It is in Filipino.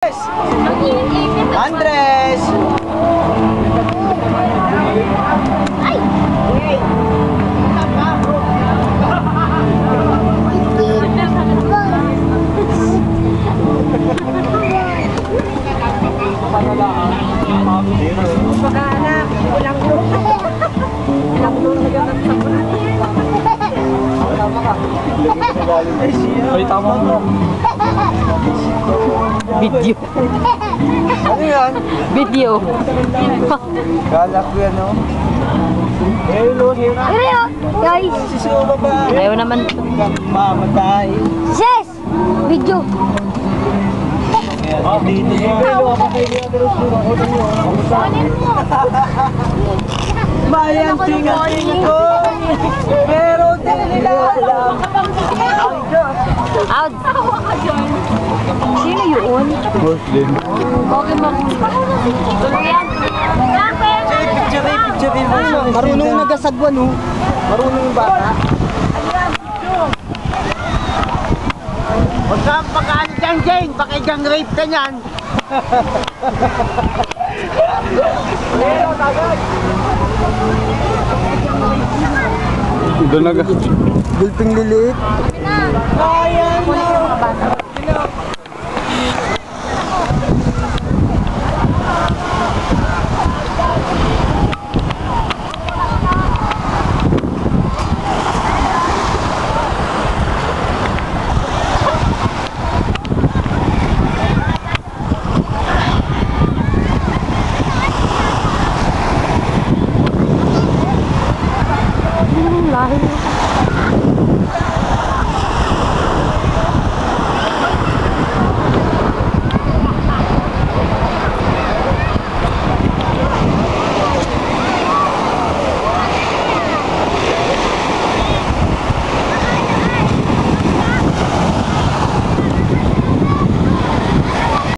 Andres! Pag-aanak, ulang doon. Ulang doon na gano'n sa bulan. Tama ka. Ay, tama mo. Video. Ano yan? Video. Galak ko yan, no? Hello, Hira. Guys, Sisuba ba? Ayaw naman. Mamatay. Ses! Video. Dito mo. Mayan tingin ko. Pero di nila alam. Out. Sino yun? Muslim. Okay, Picture mo siya. Marunong nagasagwan, no? Marunong yung bata. Huwag kang pagkaan dyan, Jane. Baka gang rape ka niyan. Doon na. Gulping lilit.